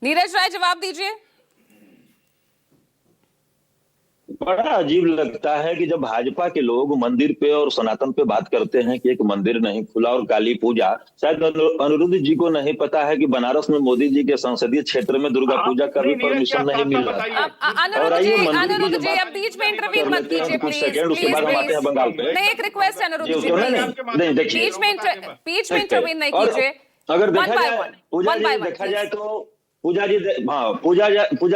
नीरज राय जवाब दीजिए। बड़ा अजीब लगता है कि जब भाजपा के लोग मंदिर पे और सनातन पे बात करते हैं कि एक मंदिर नहीं खुला और काली पूजा, शायद अनिरुद्ध जी को नहीं पता है कि बनारस में मोदी जी के संसदीय क्षेत्र में दुर्गा पूजा का भी परमिशन नहीं मिल रहा है। और आइए मंदिर की अनिरुद्ध जब जी, बात अब बीच में इंटरवीन कर मत लेते हैं कीजिए तो कुछ प्लीज सेकंड, उसके प्लीज बाद हम आते प्लीज। हैं बंगाल पे। नहीं, एक रिक्वेस्ट है अनिरुद्ध जी, नहीं देखिए, बीच में इंटरवीन नहीं और कीजिए। अगर वन देखा बाय जाए, वन, पूजा वन जी बाय वन देखा जाए प्लीज। तो पूजा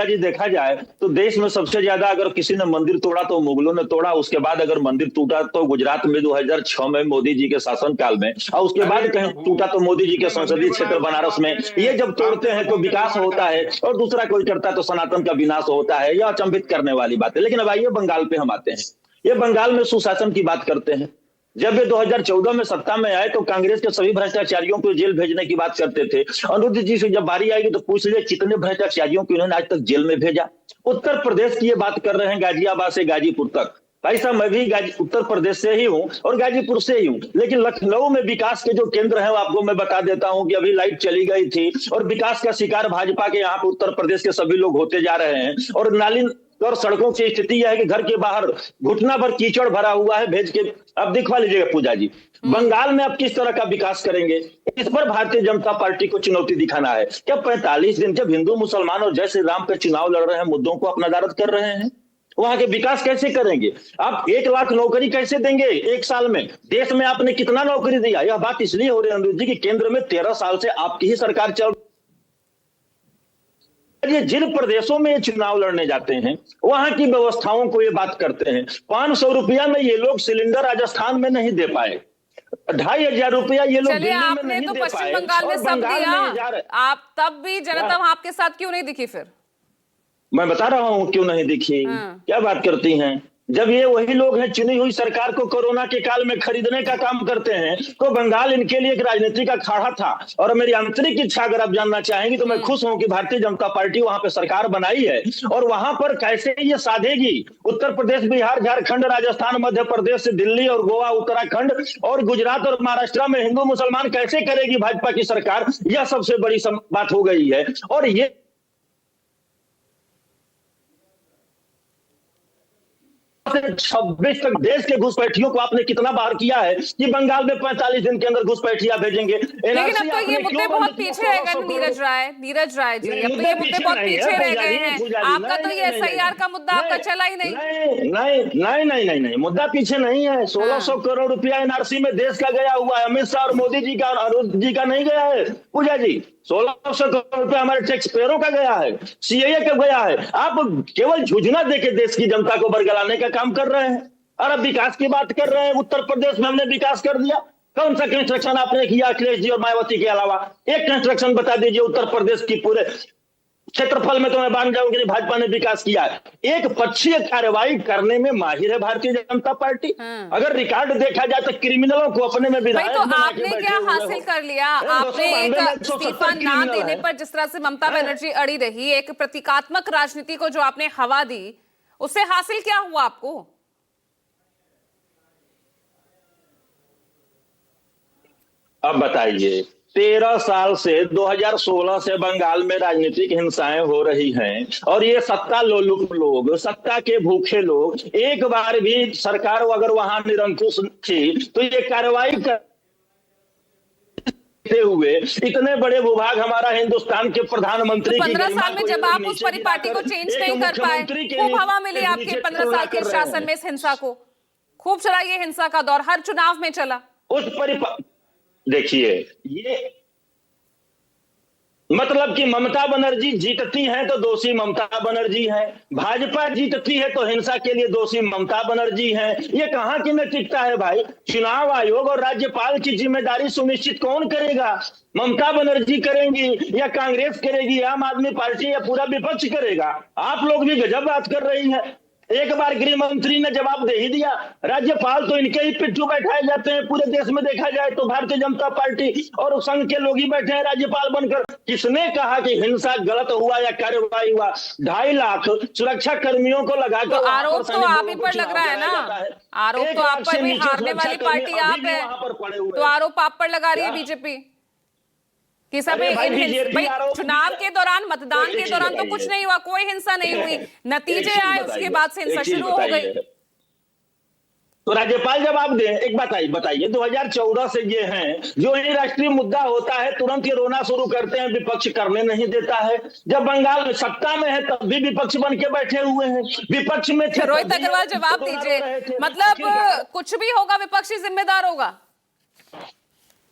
जी देखा जाए तो देश में सबसे ज्यादा अगर किसी ने मंदिर तोड़ा तो मुगलों ने तोड़ा। उसके बाद अगर मंदिर टूटा तो गुजरात में 2006 में मोदी जी के शासन काल में, और उसके बाद कहीं टूटा तो मोदी जी के संसदीय क्षेत्र बनारस में। ये जब तोड़ते हैं तो विकास होता है और दूसरा कोई करता है तो सनातन का विनाश होता है। यह अचंभित करने वाली बात है। लेकिन अब आइए बंगाल पे हम आते हैं। ये बंगाल में सुशासन की बात करते हैं। जब ये 2014 में सत्ता में आए तो कांग्रेस के सभी भ्रष्टाचारियों को जेल भेजने की बात करते थे। अनिरुद्ध जी से जब बारी आएगी तो पूछ लीजिए कितने भ्रष्टाचारियों को इन्होंने आज तक जेल में भेजा। उत्तर प्रदेश की ये बात कर रहे हैं, गाजियाबाद से गाजीपुर तक। भाई साहब, मैं भी उत्तर प्रदेश से ही हूं और गाजीपुर से ही हूं, लेकिन लखनऊ में विकास के जो केंद्र है आपको मैं बता देता हूं कि अभी लाइट चली गई थी और विकास का शिकार भाजपा के यहाँ पे उत्तर प्रदेश के सभी लोग होते जा रहे हैं। और नाली और सड़कों की स्थिति यह है कि घर के बाहर घुटना भर कीचड़ भरा हुआ है। भेज के अब दिखवा लीजिएगा पूजा जी, बंगाल में अब किस तरह का विकास करेंगे। इस पर भारतीय जनता पार्टी को चुनौती दिखाना है। क्या 45 दिन जब हिंदू मुसलमान और जय श्री राम पे चुनाव लड़ रहे हैं, मुद्दों को अपना नदारद कर रहे हैं, वहां के विकास कैसे करेंगे। आप 1 लाख नौकरी कैसे देंगे एक साल में। देश में आपने कितना नौकरी दिया। यह बात इसलिए हो रही है अनिरुद्ध जी की केंद्र में 13 साल से आपकी ही सरकार चल। ये जिन प्रदेशों में ये चुनाव लड़ने जाते हैं वहां की व्यवस्थाओं को ये बात करते हैं। 500 रुपया में ये लोग सिलेंडर राजस्थान में नहीं दे पाए, 2500 रुपया ये लोग दिल्ली में आपने नहीं तो दे पश्चिम पाए, बंगाल में और सब बंगाल दिया, में ये जा रहे। आप तब भी जनता आपके साथ क्यों नहीं दिखी फिर? मैं बता रहा हूं क्यों नहीं दिखी। हाँ। क्या बात करती हैं। जब ये वही लोग हैं चुनी हुई सरकार को कोरोना के काल में खरीदने का काम करते हैं तो बंगाल इनके लिए एक राजनीति का अखाड़ा था। और मेरी आंतरिक इच्छा अगर आप जानना चाहेंगी तो मैं खुश हूं कि भारतीय जनता पार्टी वहां पे सरकार बनाई है। और वहां पर कैसे ये साधेगी, उत्तर प्रदेश, बिहार, झारखंड, राजस्थान, मध्य प्रदेश से दिल्ली और गोवा, उत्तराखंड और गुजरात और महाराष्ट्र में हिंदू मुसलमान कैसे करेगी भाजपा की सरकार, यह सबसे बड़ी बात हो गई है। और ये 26 तक देश के घुसपैठियों को आपने कितना बाहर किया है कि बंगाल में 45 दिन के अंदर घुसपैठिया भेजेंगे। लेकिन अब तो ये मुद्दे बहुत पीछे रह गए नीरज राय जी, अब तो ये मुद्दे बहुत पीछे रह गए हैं। आपका तो ये SIR का मुद्दा आपका चला ही नहीं। नहीं, मुद्दा पीछे नहीं है। 1600 करोड़ रुपया NRC में देश का गया हुआ है। अमित शाह और मोदी जी का और अनिरुद्ध जी का नहीं गया है पूजा जी। 1600 करोड़ रुपया हमारे टैक्स पेयरों का गया है, CAA का गया है। आप केवल झुझना देके देश की जनता को बरगलाने का काम कर रहे हैं। और अब विकास की बात कर रहे हैं। उत्तर प्रदेश में हमने विकास कर दिया। कौन सा कंस्ट्रक्शन आपने किया अखिलेश जी और मायावती के अलावा? एक कंस्ट्रक्शन बता दीजिए उत्तर प्रदेश की पूरे क्षेत्रफल में तो मैं मान जाऊंगी कि भाजपा ने विकास किया है। एक पक्षीय कार्रवाई करने में माहिर है भारतीय जनता पार्टी। अगर रिकॉर्ड देखा जाए तो क्रिमिनलों को अपने में विधायक तो आपने क्या हासिल कर लिया? आपने एक इस्तीफा ना देने पर जिस तरह से ममता बनर्जी अड़ी रही, एक प्रतीकात्मक राजनीति को जो आपने हवा दी, उससे हासिल क्या हुआ आपको? अब बताइए, 13 साल से 2016 से बंगाल में राजनीतिक हिंसाएं हो रही हैं और ये सत्ता लोलुप लोग, सत्ता के भूखे लोग, एक बार भी सरकार अगर वहां निरंकुश थी तो ये कार्रवाई करते हुए इतने बड़े विभाग हमारा हिंदुस्तान के प्रधानमंत्री तो 15 साल में जब आप उस परिपाटी को चेंज नहीं कर पाए, खूब हवा मिली आपके 15 साल के शासन में इस हिंसा को, खूब चला ये हिंसा का दौर, हर चुनाव में चला। उस देखिए, ये मतलब कि ममता बनर्जी जीतती हैं तो दोषी ममता बनर्जी है, भाजपा जीतती है तो हिंसा के लिए दोषी ममता बनर्जी है। ये कहां की नैतिकता है भाई। चुनाव आयोग और राज्यपाल की जिम्मेदारी सुनिश्चित कौन करेगा? ममता बनर्जी करेंगी या कांग्रेस करेगी, आम आदमी पार्टी या पूरा विपक्ष करेगा? आप लोग भी गजब बात कर रही हैं। एक बार गृह मंत्री ने जवाब दे ही दिया। राज्यपाल तो इनके ही पिट्ठू बैठाए जाते हैं। पूरे देश में देखा जाए तो भारतीय जनता पार्टी और संघ के लोग ही बैठे हैं राज्यपाल बनकर। किसने कहा कि हिंसा गलत हुआ या कार्रवाई हुआ? 2.5 लाख सुरक्षा कर्मियों को लगाकर तो आरोप तो आप ही पर लग रहा है ना, आरोप तो आप पर भी, हारने वाली पार्टी आप है, तो आरोप आप पर लगा रही है बीजेपी। कि सब अरे भाई, इन BJP भाई आरोप चुनाव भी के दौरान, मतदान एक के चीज दौरान तो बताइए। कुछ नहीं हुआ, कोई हिंसा नहीं हुई, नतीजे एक चीज आए उसके बताइए, बाद से हिंसा एक चीज शुरू हो गई। बताइए। तो राज्यपाल जवाब दें, एक बताइए 2014 से ये हैं, जो ही राष्ट्रीय मुद्दा होता है तुरंत ये रोना शुरू करते हैं, विपक्ष करने नहीं देता है। जब बंगाल में सत्ता में है तब भी विपक्ष बन के बैठे हुए हैं, विपक्ष में थे रोहित तब भी अग्रवाल जवाब रोना रो दीजिए, रहे थे। मतलब आखिरकार कुछ भी होगा विपक्षी जिम्मेदार होगा?